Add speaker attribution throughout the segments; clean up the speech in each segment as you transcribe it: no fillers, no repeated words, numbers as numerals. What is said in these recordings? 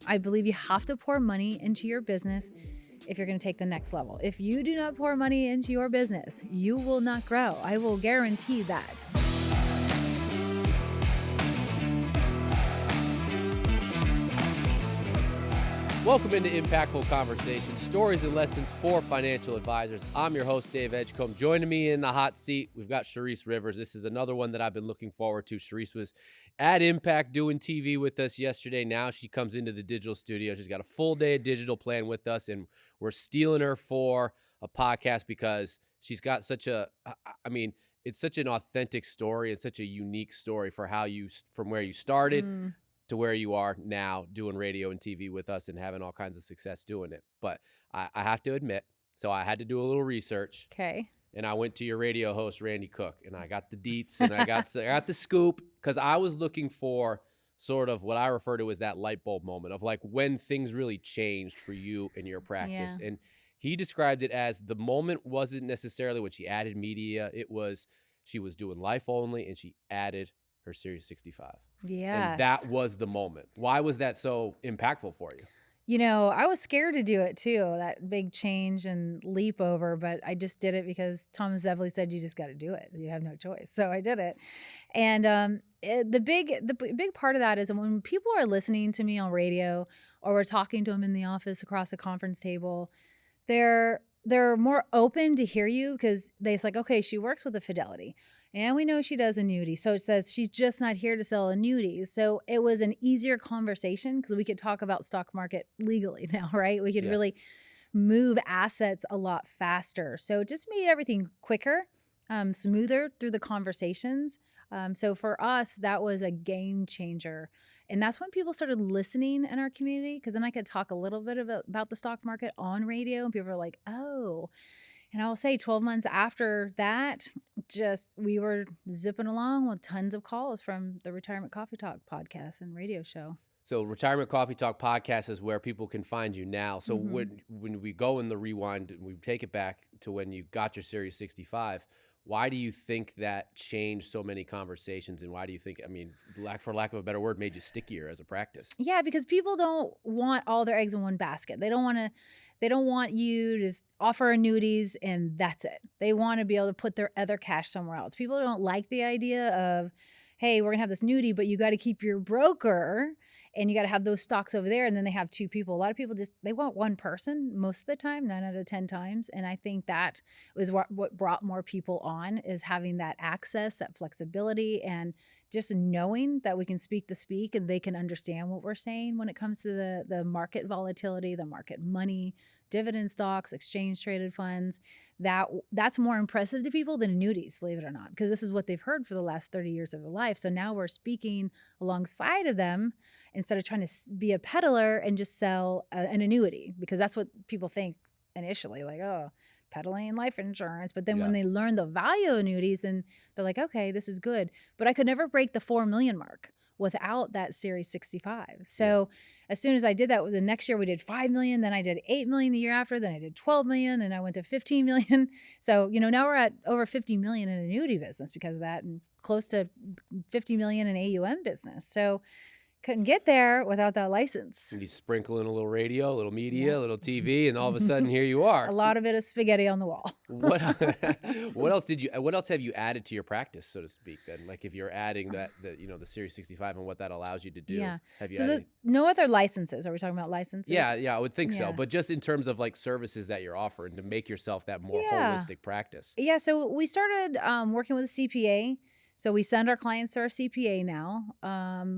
Speaker 1: I believe you have to pour money into your business if you're going to take the next level. If you do not pour money into your business, you will not grow. I will guarantee that.
Speaker 2: Welcome into Impactful Conversations, stories and lessons for financial advisors. I'm your host, Dave Edgecombe. Joining me in the hot seat, we've got Charisse Rivers. This is another one that I've been looking forward to. Charisse was at Impact doing TV with us yesterday. Now she comes into the digital studio. She's got a full day of digital plan with us, and we're stealing her for a podcast because she's got such it's such an authentic story and such a unique story for from where you started to where you are now doing radio and TV with us and having all kinds of success doing it. But I have to admit, so I had to do a little research.
Speaker 1: Okay.
Speaker 2: And I went to your radio host, Randy Cook, and I got the deets and I got the scoop because I was looking for sort of what I refer to as that light bulb moment of like when things really changed for you in your practice. Yeah. And he described it as the moment wasn't necessarily when she added media. It was she was doing life only and she added her Series 65.
Speaker 1: Yeah.
Speaker 2: And that was the moment. Why was that so impactful for you?
Speaker 1: You know, I was scared to do it too, that big change and leap over, but I just did it because Thomas Evely said you just got to do it. You have no choice. So I did it. And the big part of that is when people are listening to me on radio or we're talking to them in the office across a conference table, they're more open to hear you because it's like, okay, she works with a Fidelity and we know she does annuities. So it says she's just not here to sell annuities. So it was an easier conversation because we could talk about stock market legally now, right? We could really move assets a lot faster. So it just made everything quicker, smoother through the conversations. So for us, that was a game changer. And that's when people started listening in our community, because then I could talk a little bit about the stock market on radio, and people were like, oh. And I will say 12 months after that, we were zipping along with tons of calls from the Retirement Coffee Talk podcast and radio show.
Speaker 2: So Retirement Coffee Talk podcast is where people can find you now. So when we go in the rewind and we take it back to when you got your Series 65, why do you think that changed so many conversations? And why do you think, for lack of a better word, made you stickier as a practice?
Speaker 1: Yeah, because people don't want all their eggs in one basket. They don't want you to offer annuities and that's it. They want to be able to put their other cash somewhere else. People don't like the idea of, hey, we're going to have this annuity, but you got to keep your broker and you got to have those stocks over there. And then they have two people. A lot of people they want one person most of the time, 9 out of 10 times. And I think that was what brought more people on, is having that access, that flexibility, and just knowing that we can speak the speak and they can understand what we're saying when it comes to the market volatility, the market money, dividend stocks, exchange traded funds. That's more impressive to people than annuities, believe it or not, because this is what they've heard for the last 30 years of their life. So now we're speaking alongside of them instead of trying to be a peddler and just sell an annuity, because that's what people think initially, like, oh, peddling life insurance. But then when they learn the value of annuities, and they're like, okay, this is good. But I could never break the 4 million mark without that Series 65. So as soon as I did that, the next year we did 5 million, then I did 8 million the year after, then I did 12 million, and I went to 15 million. So, now we're at over 50 million in annuity business because of that, and close to 50 million in AUM business. So couldn't get there without that license.
Speaker 2: And you sprinkle in a little radio, a little media, a little TV, and all of a sudden here you are.
Speaker 1: A lot of it is spaghetti on the wall.
Speaker 2: What else have you added to your practice, so to speak, then? Like if you're adding the Series 65 and what that allows you to do.
Speaker 1: Yeah.
Speaker 2: Have you
Speaker 1: so no other licenses. Are we talking about licenses?
Speaker 2: Yeah, I would think so. But just in terms of like services that you're offering to make yourself that more holistic practice.
Speaker 1: Yeah. So we started working with a CPA. So we send our clients to our CPA now.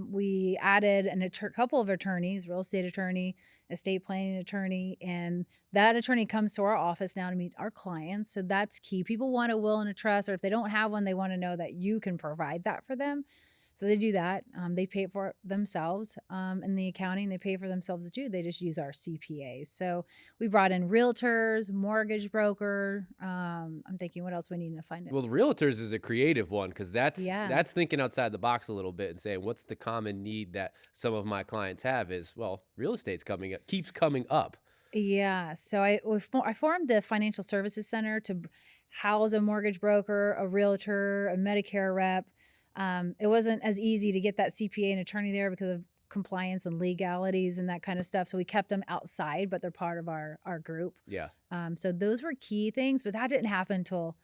Speaker 1: We added a couple of attorneys, real estate attorney, estate planning attorney, and that attorney comes to our office now to meet our clients. So that's key. People want a will and a trust, or if they don't have one, they want to know that you can provide that for them. So they do that. They pay for it themselves. And the accounting, they pay for themselves too. They just use our CPAs. So we brought in realtors, mortgage broker. I'm thinking, what else we need to find out?
Speaker 2: Well, the realtors is a creative one, because that's thinking outside the box a little bit and saying, what's the common need that some of my clients have is, well, real estate's keeps coming up.
Speaker 1: Yeah. So I formed the Financial Services Center to house a mortgage broker, a realtor, a Medicare rep. It wasn't as easy to get that CPA and attorney there because of compliance and legalities and that kind of stuff. So we kept them outside, but they're part of our group.
Speaker 2: Yeah.
Speaker 1: So those were key things, but that didn't happen until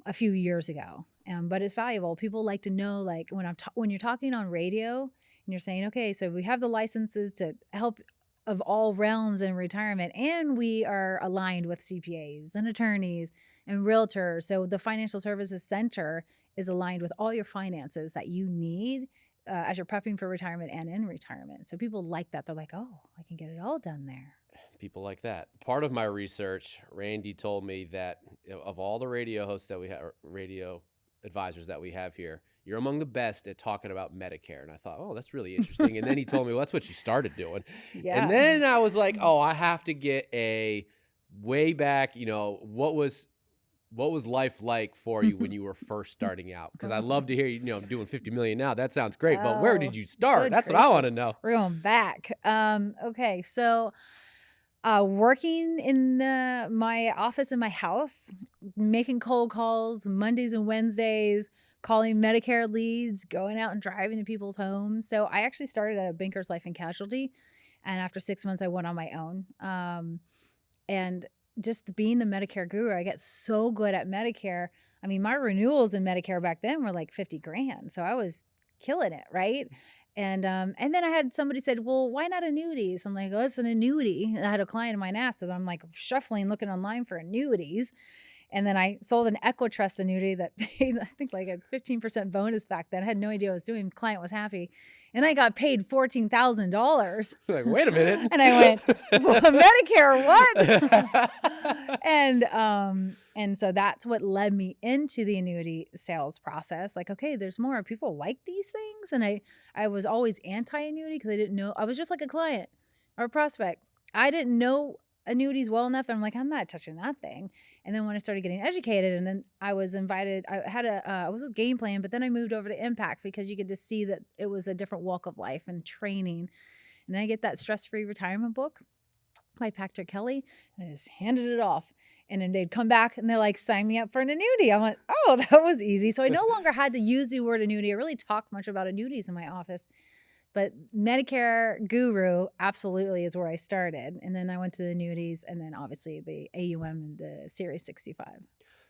Speaker 1: a few years ago. But it's valuable. People like to know, like when you're talking on radio and you're saying, okay, so we have the licenses to help of all realms in retirement, and we are aligned with CPAs and attorneys and realtors. So the Financial Services Center is aligned with all your finances that you need as you're prepping for retirement and in retirement. So people like that. They're like, oh, I can get it all done there.
Speaker 2: People like that. Part of my research, Randy told me that of all the radio hosts that we have, radio advisors that we have here, you're among the best at talking about Medicare. And I thought, oh, that's really interesting. And then he told me, well, that's what she started doing.
Speaker 1: Yeah.
Speaker 2: And then I was like, oh, I have to get a way back, what was life like for you when you were first starting out? Because I love to hear you, doing 50 million now. That sounds great. But where did you start? That's what I want to know.
Speaker 1: We're going back. Okay. So working in my office in my house, making cold calls Mondays and Wednesdays, calling Medicare leads, going out and driving to people's homes. So I actually started at a Bankers Life and Casualty. And after 6 months, I went on my own. And just being the Medicare guru, I get so good at Medicare. I mean, my renewals in Medicare back then were like 50 grand. So I was killing it, right? And then I had somebody said, well, why not annuities? I'm like, oh, it's an annuity. I had a client of mine ask, so I'm like shuffling, looking online for annuities. And then I sold an Equitrust annuity that paid, I think, like a 15% bonus back then. I had no idea what I was doing. The client was happy. And I got paid $14,000.
Speaker 2: Like, wait a minute.
Speaker 1: And I went, well, Medicare, what? And so that's what led me into the annuity sales process. Like, okay, there's more. People like these things. And I was always anti-annuity because I didn't know. I was just like a client or a prospect. I didn't know annuities well enough. I'm like, I'm not touching that thing. And then when I started getting educated, and then I was invited, I was with Game Plan, but then I moved over to Impact because you could just see that it was a different walk of life and training. And then I get that Stress-Free Retirement book by Patrick Kelly, and I just handed it off. And then they'd come back and they're like, sign me up for an annuity. I went, oh, that was easy. So I no longer had to use the word annuity. I really talked much about annuities in my office. But Medicare guru absolutely is where I started. And then I went to the annuities, and then obviously the AUM and the Series 65.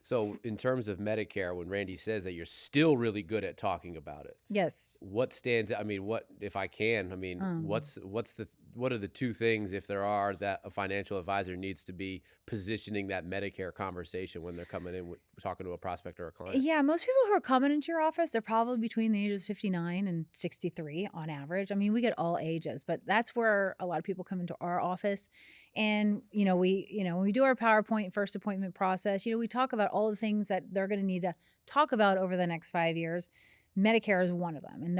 Speaker 2: So in terms of Medicare, when Randy says that you're still really good at talking about it,
Speaker 1: yes.
Speaker 2: What stands? I mean, what if I can? I mean, what are the two things, if there are, that a financial advisor needs to be positioning that Medicare conversation when they're coming in talking to a prospect or a client?
Speaker 1: Yeah, most people who are coming into your office, they're probably between the ages of 59 and 63 on average. I mean, we get all ages, but that's where a lot of people come into our office. And, when we do our PowerPoint first appointment process, we talk about all the things that they're going to need to talk about over the next 5 years. Medicare is one of them. And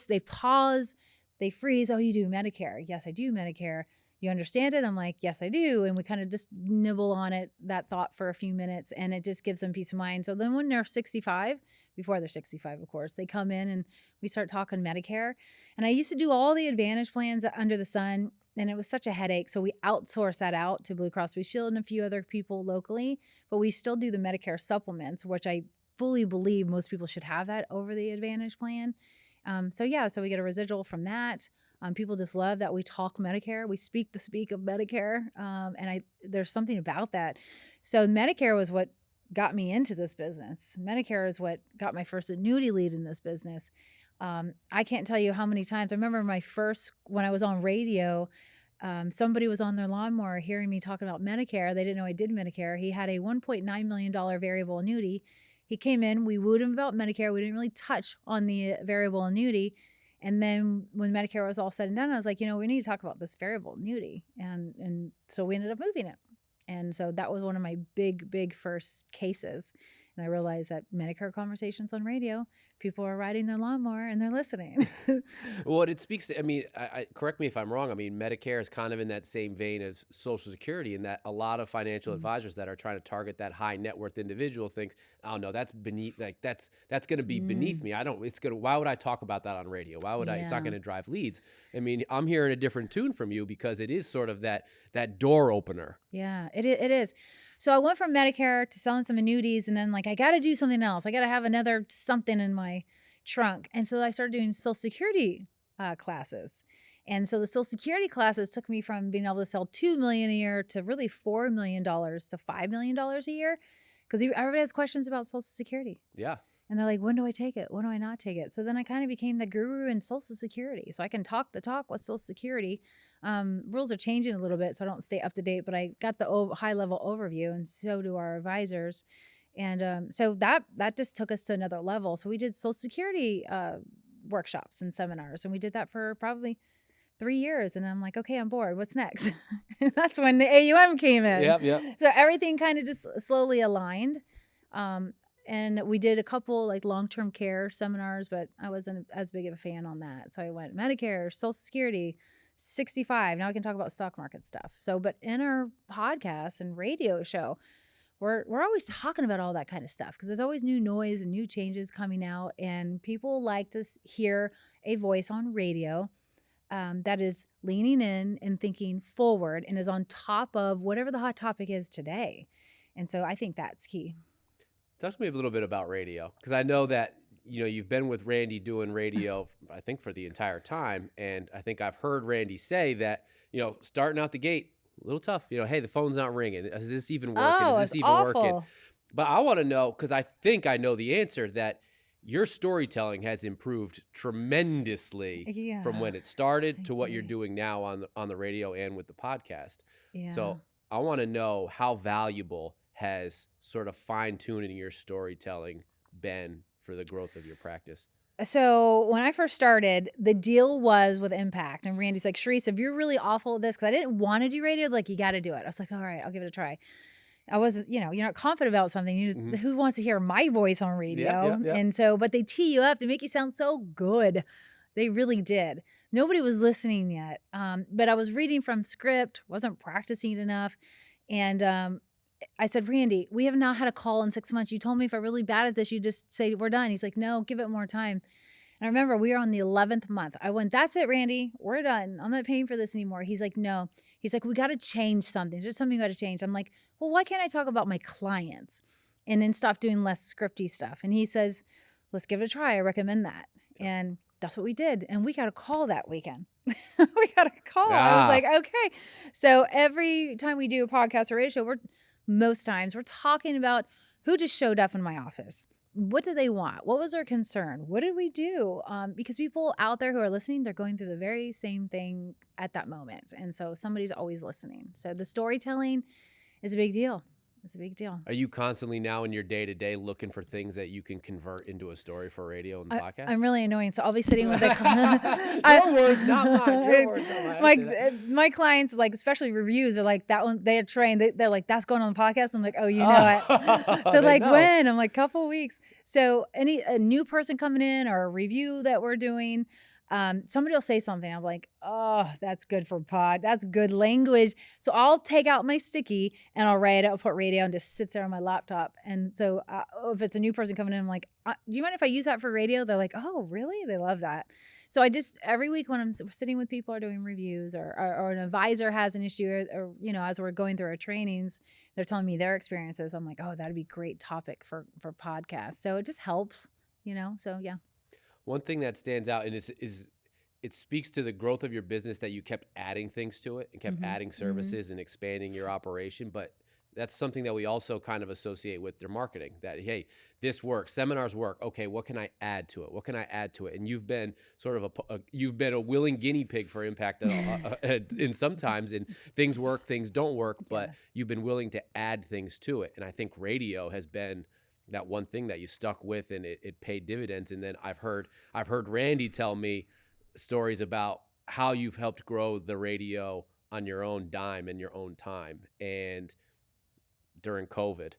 Speaker 1: they pause, they freeze. Oh, you do Medicare? Yes, I do Medicare. You understand it? I'm like, yes, I do. And we kind of just nibble on that thought for a few minutes, and it just gives them peace of mind. So then when they're 65, before they're 65, of course, they come in and we start talking Medicare. And I used to do all the Advantage plans under the sun, and it was such a headache. So we outsource that out to Blue Cross Blue Shield and a few other people locally, but we still do the Medicare supplements, which I fully believe most people should have that over the Advantage plan. So we get a residual from that. People just love that we talk Medicare. We speak the speak of Medicare. There's something about that. So Medicare was what got me into this business. Medicare is what got my first annuity lead in this business. I can't tell you how many times. I remember when I was on radio, somebody was on their lawnmower hearing me talking about Medicare. They didn't know I did Medicare. He had a $1.9 million variable annuity. He came in, we wooed him about Medicare. We didn't really touch on the variable annuity. And then when Medicare was all said and done, I was like, we need to talk about this variable annuity. And so we ended up moving it. And so that was one of my big first cases. And I realized that Medicare conversations on radio, people are riding their lawnmower and they're listening.
Speaker 2: Well, it speaks to, correct me if I'm wrong. I mean, Medicare is kind of in that same vein as Social Security, in that a lot of financial advisors that are trying to target that high net worth individual think, oh no, that's beneath, like that's going to be beneath me. Why would I talk about that on radio? Why would I? It's not going to drive leads. I mean, I'm hearing a different tune from you because it is sort of that door opener.
Speaker 1: Yeah, it is. So I went from Medicare to selling some annuities, and then I got to do something else. I got to have another something in my trunk. And so I started doing Social Security classes. And so the Social Security classes took me from being able to sell $2 million a year to really $4 million to $5 million a year. Because everybody has questions about Social Security.
Speaker 2: Yeah.
Speaker 1: And they're like, when do I take it? When do I not take it? So then I kind of became the guru in Social Security. So I can talk the talk with Social Security. Rules are changing a little bit, so I don't stay up to date, but I got the high level overview, and so do our advisors. And so that just took us to another level. So we did Social Security workshops and seminars, and we did that for probably 3 years. And I'm like, okay, I'm bored. What's next? And that's when the AUM came in.
Speaker 2: Yep.
Speaker 1: So everything kind of just slowly aligned. And we did a couple like long-term care seminars, but I wasn't as big of a fan on that. So I went Medicare, Social Security, 65. Now we can talk about stock market stuff. So, but in our podcast and radio show, we're always talking about all that kind of stuff because there's always new noise and new changes coming out, and people like to hear a voice on radio that is leaning in and thinking forward and is on top of whatever the hot topic is today. And so I think that's key.
Speaker 2: Talk to me a little bit about radio, because I know that, you know, you've been with Randy doing radio, I think, for the entire time. And I think I've heard Randy say that, you know, starting out the gate, a little tough. You know, hey, the phone's not ringing. Is this even working?
Speaker 1: Oh,
Speaker 2: Is
Speaker 1: it's
Speaker 2: this even
Speaker 1: awful.
Speaker 2: working? But I want to know, because I think I know the answer, that your storytelling has improved tremendously from when it started to what you're doing now on the radio and with the podcast.
Speaker 1: Yeah.
Speaker 2: So I want to know how valuable has sort of fine-tuning your storytelling been for the growth of your practice?
Speaker 1: So when I first started, the deal was with Impact. And Randy's like, Charisse, if you're really awful at this, because I didn't want to do radio, like, you got to do it. I was like, all right, I'll give it a try. I wasn't, you know, you're not confident about something. Who wants to hear my voice on radio?
Speaker 2: Yeah.
Speaker 1: And so, but they tee you up to make you sound so good. They really did. Nobody was listening yet. But I was reading from script, wasn't practicing enough. And I said, Randy, we have not had a call in 6 months. You told me if I'm really bad at this, you just say we're done. He's like, no, give it more time. And I remember we were on the 11th month. I went, that's it, Randy. We're done. I'm not paying for this anymore. He's like, no. He's like, we got to change something. There's just something we got to change. I'm like, well, why can't I talk about my clients and then stop doing less scripty stuff? And he says, let's give it a try. I recommend that. And that's what we did. And we got a call that weekend. We got a call. I was like, okay. So every time we do a podcast or radio show, most times we're talking about who just showed up in my office. What did they want? What was their concern? What did we do? Because people out there who are listening, they're going through the very same thing at that moment. And so somebody's always listening. So the storytelling is a big deal. It's a big deal.
Speaker 2: Are you constantly now in your day-to-day looking for things that you can convert into a story for radio and podcast?
Speaker 1: I'm really annoying. So I'll be sitting with
Speaker 2: Your words, not mine. Your words, not mine.
Speaker 1: My clients, like, especially reviews, are like, that one, they had trained. They're like, that's going on the podcast. I'm like, oh, you know it. They're like, know. When? I'm like, couple weeks. So a new person coming in or a review that we're doing, somebody will say something. I'm like, oh, that's good for pod. That's good language. So I'll take out my sticky and I'll write it. I'll put radio and just sits there on my laptop. And so if it's a new person coming in, I'm like, do you mind if I use that for radio? They're like, oh, really? They love that. So I just, every week when I'm sitting with people or doing reviews or an advisor has an issue or, you know, as we're going through our trainings, they're telling me their experiences. I'm like, oh, that'd be a great topic for podcasts. So it just helps, you know? So yeah.
Speaker 2: One thing that stands out and is it speaks to the growth of your business that you kept adding things to it and kept adding services and expanding your operation. But that's something that we also kind of associate with their marketing, that, hey, this works, seminars work. Okay, what can I add to it? What can I add to it? And you've been sort of you've been a willing guinea pig for impact in sometimes, and things work, things don't work, but you've been willing to add things to it. And I think radio has been that one thing that you stuck with, and it paid dividends. And then I've heard Randy tell me stories about how you've helped grow the radio on your own dime and your own time, and during COVID.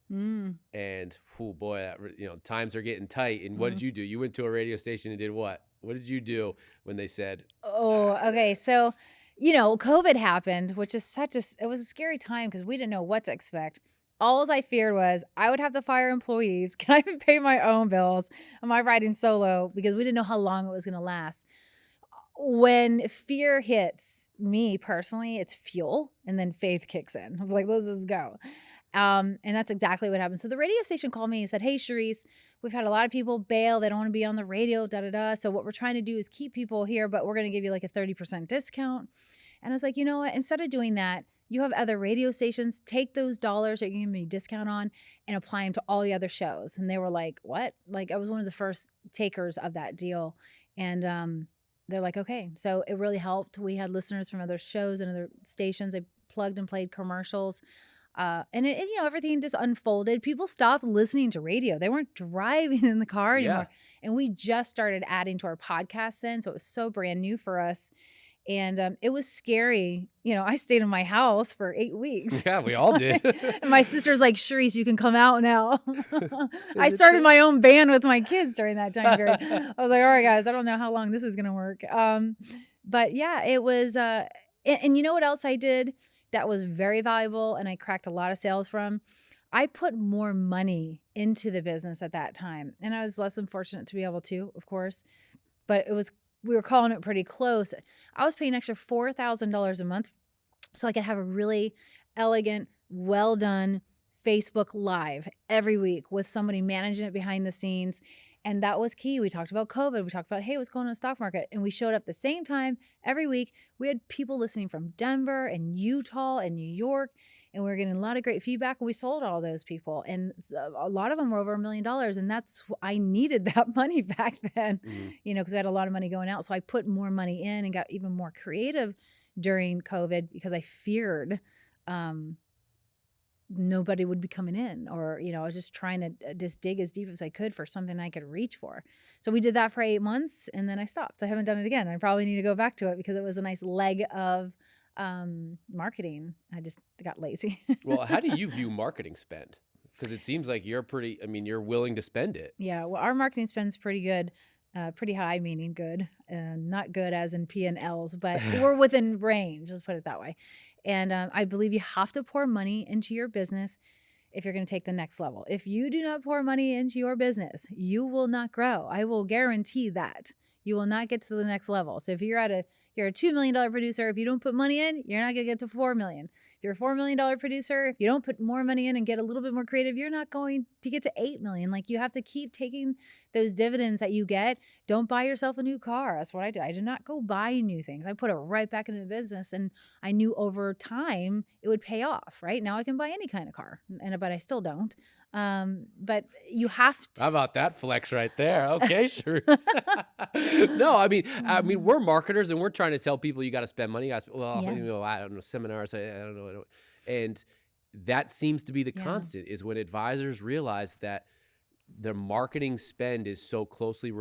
Speaker 2: And oh boy, you know, times are getting tight. And what did you do? You went to a radio station and did what? What did you do when they said?
Speaker 1: Oh, okay. So, you know, COVID happened, which is it was a scary time because we didn't know what to expect. All I feared was I would have to fire employees. Can I even pay my own bills? Am I riding solo? Because we didn't know how long it was going to last. When fear hits me personally, it's fuel, and then faith kicks in. I was like, let's just go. And that's exactly what happened. So the radio station called me and said, hey, Charisse, we've had a lot of people bail. They don't want to be on the radio, da-da-da. So what we're trying to do is keep people here, but we're going to give you like a 30% discount. And I was like, you know what? Instead of doing that, you have other radio stations, take those dollars that you give me a discount on and apply them to all the other shows. And they were like, what? Like I was one of the first takers of that deal. And they're like, okay. So it really helped. We had listeners from other shows and other stations. They plugged and played commercials. And everything just unfolded. People stopped listening to radio. They weren't driving in the car anymore. And we just started adding to our podcast then. So it was so brand new for us. And it was scary. I stayed in my house for 8 weeks.
Speaker 2: Yeah, we all did.
Speaker 1: And my sister's like, Charisse, you can come out now. I started my own band with my kids during that time period. I was like, all right, guys, I don't know how long this is going to work. But yeah, it was, and you know what else I did that was very valuable and I cracked a lot of sales from? I put more money into the business at that time. And I was blessed and fortunate to be able to, of course, but we were calling it pretty close. I was paying an extra $4,000 a month so I could have a really elegant, well done Facebook Live every week with somebody managing it behind the scenes. And that was key. We talked about COVID. We talked about, hey, what's going on in the stock market? And we showed up the same time every week. We had people listening from Denver and Utah and New York. And we were getting a lot of great feedback. And we sold all those people. And a lot of them were over $1 million. And I needed that money back then, because we had a lot of money going out. So I put more money in and got even more creative during COVID because I feared nobody would be coming in, or, I was just trying to just dig as deep as I could for something I could reach for. So we did that for 8 months and then I stopped. I haven't done it again. I probably need to go back to it because it was a nice leg of marketing. I just got lazy.
Speaker 2: Well, how do you view marketing spend? Because it seems like you're willing to spend it. Yeah.
Speaker 1: Well, our marketing spend's pretty good. Pretty high, meaning good, not good as in P&Ls, but we're within range. Let's put it that way. And I believe you have to pour money into your business if you're going to take the next level. If you do not pour money into your business, you will not grow. I will guarantee that. You will not get to the next level. So if you're a $2 million producer, if you don't put money in, you're not going to get to $4 million. If you're a $4 million producer, if you don't put more money in and get a little bit more creative, you're not going to get to 8 million. Like, you have to keep taking those dividends that you get. Don't buy yourself a new car. That's what I did. I did not go buy new things. I put it right back into the business, and I knew over time it would pay off. Right now I can buy any kind of car, but I still don't. But you have to.
Speaker 2: How about that flex right there? Okay, sure. No, I mean, we're marketers and we're trying to tell people you got to spend money. I don't know, seminars. I don't know. And that seems to be the constant, is when advisors realize that their marketing spend is so closely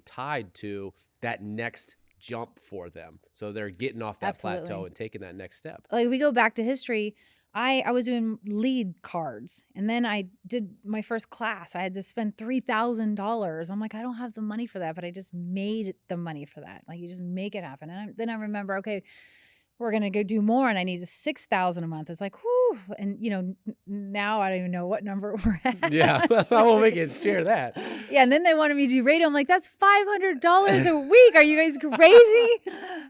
Speaker 2: tied to that next jump for them. So they're getting off that plateau and taking that next step.
Speaker 1: Like, we go back to history. I was doing lead cards, and then I did my first class. I had to spend $3,000. I'm like, I don't have the money for that, but I just made the money for that. Like, you just make it happen. And then I remember, okay, we're going to go do more, and I need $6,000 a month. It's like, whew. And, now I don't even know what number we're at.
Speaker 2: Yeah, that's why we'll make it share that.
Speaker 1: Yeah, and then they wanted me to do radio. I'm like, that's $500 a week. Are you guys crazy?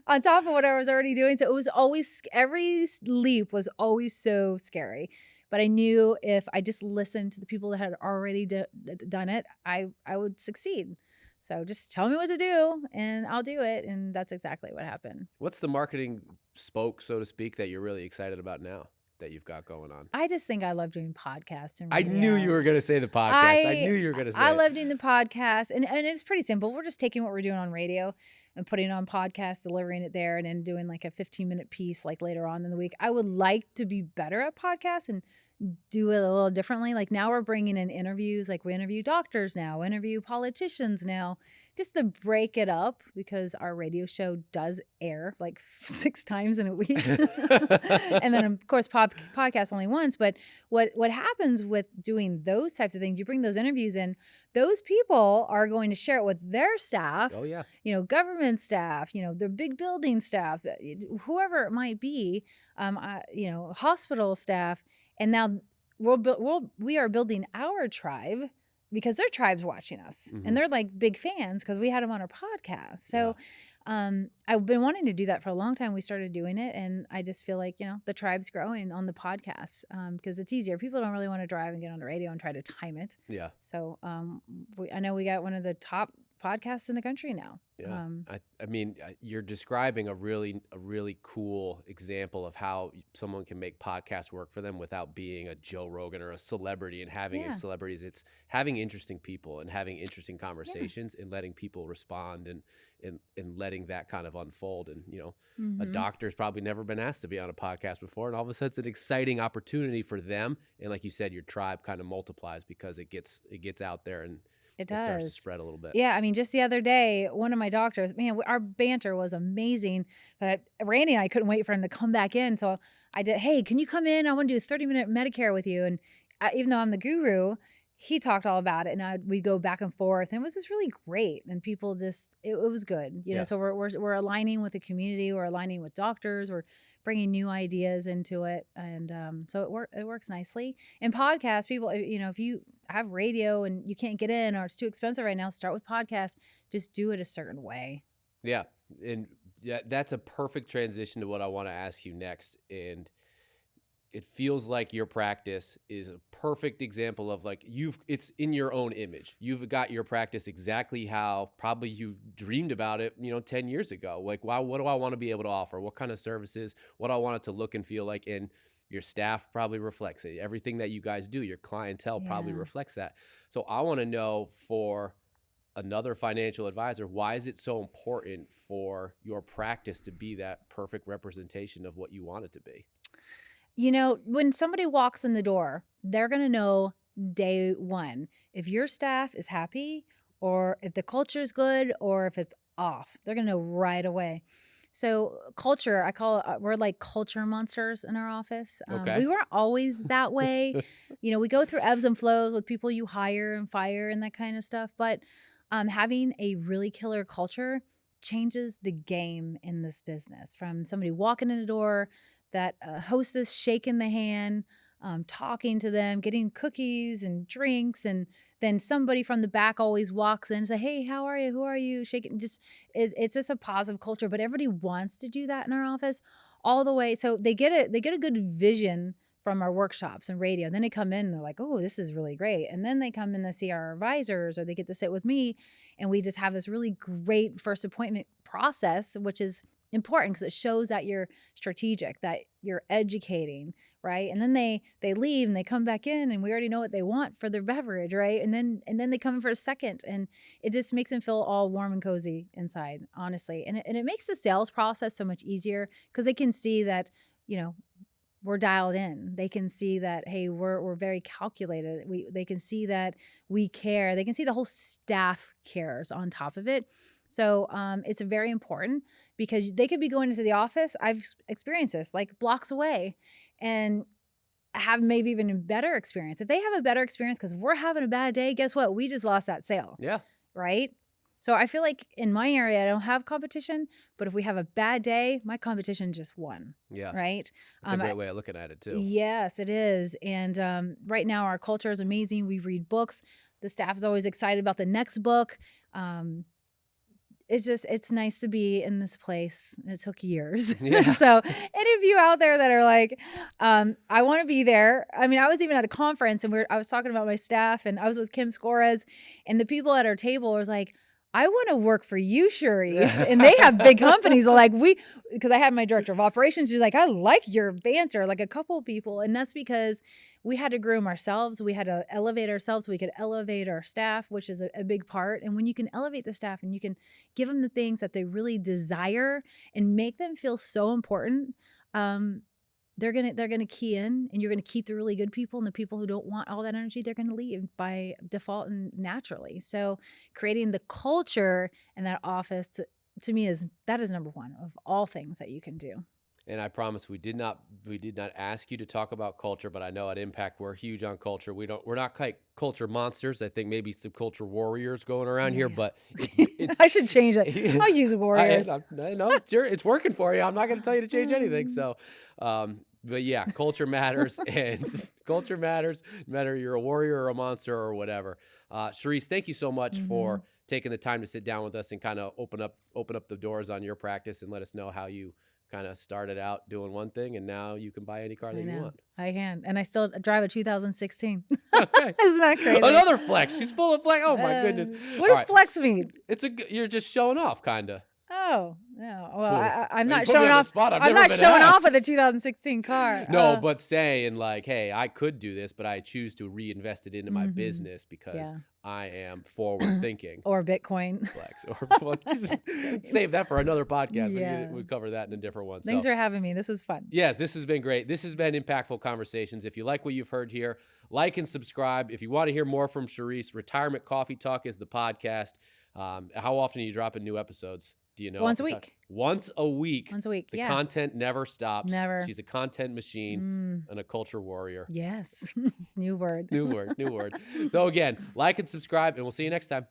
Speaker 1: On top of what I was already doing. So it was always, every leap was always so scary. But I knew if I just listened to the people that had already done it, I would succeed. So just tell me what to do and I'll do it. And that's exactly what happened.
Speaker 2: What's the marketing spoke, so to speak, that you're really excited about now that you've got going on?
Speaker 1: I just think I love doing podcasts and
Speaker 2: radio. I knew you were going to say the podcast. I knew you were going to say
Speaker 1: I love doing the podcast. And it's pretty simple. We're just taking what we're doing on radio and putting it on podcast, delivering it there, and then doing like a 15-minute piece like later on in the week. I would like to be better at podcasts and do it a little differently. Like, now we're bringing in interviews. Like, we interview doctors now, interview politicians now, just to break it up, because our radio show does air like 6 times in a week. And then, of course, podcast only once. But what happens with doing those types of things, you bring those interviews in, those people are going to share it with their staff.
Speaker 2: Oh, yeah.
Speaker 1: Government staff, the big building staff, whoever it might be, hospital staff. And now we are building our tribe, because their tribe's watching us, and they're like big fans because we had them on our podcast. So I've been wanting to do that for a long time. We started doing it, and I just feel like, the tribe's growing on the podcast, because it's easier. People don't really want to drive and get on the radio and try to time it.
Speaker 2: Yeah.
Speaker 1: So I know we got one of the top podcasts in the country now.
Speaker 2: Yeah. I mean, you're describing a really cool example of how someone can make podcasts work for them without being a Joe Rogan or a celebrity and having
Speaker 1: Yeah.
Speaker 2: celebrities. It's having interesting people and having interesting conversations and letting people respond and letting that kind of unfold. And, a doctor's probably never been asked to be on a podcast before. And all of a sudden it's an exciting opportunity for them. And like you said, your tribe kind of multiplies because it gets out there and
Speaker 1: It
Speaker 2: it starts to
Speaker 1: does.
Speaker 2: spread a little bit.
Speaker 1: Yeah, I mean, just the other day, one of my doctors, man, our banter was amazing. But Randy and I couldn't wait for him to come back in. So I did, hey, can you come in? I want to do a 30-minute Medicare with you. And even though I'm the guru, he talked all about it. And we'd go back and forth. And it was just really great. And people just, it was good.
Speaker 2: Yeah.
Speaker 1: So we're aligning with the community. We're aligning with doctors. We're bringing new ideas into it. And so it works nicely. And podcasts, people, if you have radio and you can't get in or it's too expensive right now, start with podcasts. Just do it a certain way.
Speaker 2: Yeah. And that's a perfect transition to what I want to ask you next. And it feels like your practice is a perfect example of like it's in your own image. You've got your practice exactly how probably you dreamed about it, 10 years ago. Like, wow, what do I want to be able to offer? What kind of services? What do I want it to look and feel like? And your staff probably reflects it. Everything that you guys do, your clientele probably reflects that. So I want to know, for another financial advisor, why is it so important for your practice to be that perfect representation of what you want it to be?
Speaker 1: When somebody walks in the door, they're going to know day one if your staff is happy or if the culture is good or if it's off. They're going to know right away. So culture, I call it, we're like culture monsters in our office.
Speaker 2: Okay.
Speaker 1: We weren't always that way. We go through ebbs and flows with people you hire and fire and that kind of stuff. But having a really killer culture changes the game in this business. From somebody walking in the door, that hostess shaking the hand, talking to them, getting cookies and drinks, and then somebody from the back always walks in and say, hey, how are you? Who are you? Shaking. It's just a positive culture, but everybody wants to do that in our office all the way. So they get a good vision from our workshops and radio. And then they come in and they're like, oh, this is really great. And then they come in to see our advisors, or they get to sit with me, and we just have this really great first appointment process, which is important because it shows that you're strategic, that you're educating, right? And then they leave and they come back in, and we already know what they want for their beverage, right? And then they come in for a second, and it just makes them feel all warm and cozy inside, honestly. And it makes the sales process so much easier because they can see that, we're dialed in. They can see that, hey, we're very calculated. They can see that we care. They can see the whole staff cares on top of it. So it's very important because they could be going into the office. I've experienced this, like blocks away, and have maybe even a better experience. If they have a better experience because we're having a bad day, guess what? We just lost that sale.
Speaker 2: Yeah.
Speaker 1: Right? So I feel like in my area, I don't have competition, but if we have a bad day, my competition just won.
Speaker 2: Yeah.
Speaker 1: Right?
Speaker 2: It's a great way of looking at it too.
Speaker 1: Yes, it is. And right now our culture is amazing. We read books. The staff is always excited about the next book. It's nice to be in this place. It took years.
Speaker 2: Yeah.
Speaker 1: So any of you out there that are like, I want to be there. I mean, I was even at a conference and I was talking about my staff, and I was with Kim Scores, and the people at our table was like, I want to work for you, Charisse. And they have big companies. Like because I had my director of operations. She's like, I like your banter, like a couple of people. And that's because we had to groom ourselves. We had to elevate ourselves so we could elevate our staff, which is a big part. And when you can elevate the staff and you can give them the things that they really desire and make them feel so important, they're gonna key in, and you're gonna keep the really good people, and the people who don't want all that energy, they're gonna leave by default and naturally. So creating the culture in that office to me is number one of all things that you can do.
Speaker 2: And I promise we did not ask you to talk about culture, but I know at Impact we're huge on culture. We're not quite culture monsters. I think maybe some culture warriors going around here, but it's
Speaker 1: I should change it. I'll use warriors.
Speaker 2: I know it's working for you. I'm not going to tell you to change anything. So, but yeah, culture matters, and culture matters, no matter you're a warrior or a monster or whatever. Charisse, thank you so much for taking the time to sit down with us and kind of open up the doors on your practice and let us know how you kind of started out doing one thing and now you can buy any car that you want.
Speaker 1: I can. And I still drive a 2016.
Speaker 2: Okay.
Speaker 1: Isn't that crazy?
Speaker 2: Another flex. She's full of flex. Oh my goodness.
Speaker 1: What does flex mean?
Speaker 2: You're just showing off, kind of.
Speaker 1: Oh, no. Well, I'm
Speaker 2: Well,
Speaker 1: not
Speaker 2: you put me
Speaker 1: showing
Speaker 2: on the
Speaker 1: off.
Speaker 2: spot. I've
Speaker 1: I'm
Speaker 2: never
Speaker 1: not
Speaker 2: been
Speaker 1: showing
Speaker 2: asked.
Speaker 1: off with a 2016 car.
Speaker 2: No, but saying like, hey, I could do this, but I choose to reinvest it into my business because I am forward thinking.
Speaker 1: Or Bitcoin.
Speaker 2: Flex. Or save that for another podcast.
Speaker 1: Yeah.
Speaker 2: We cover that in a different one.
Speaker 1: Thanks for having me. This was fun.
Speaker 2: Yes, this has been great. This has been Impactful Conversations. If you like what you've heard here, like and subscribe. If you want to hear more from Charisse, Retirement Coffee Talk is the podcast. How often are you dropping new episodes? Do you know?
Speaker 1: Once a week.
Speaker 2: Once a week.
Speaker 1: Once a week.
Speaker 2: The content never stops.
Speaker 1: Never.
Speaker 2: She's a content machine and a culture warrior.
Speaker 1: Yes. New word.
Speaker 2: New word. So again, like and subscribe, and we'll see you next time.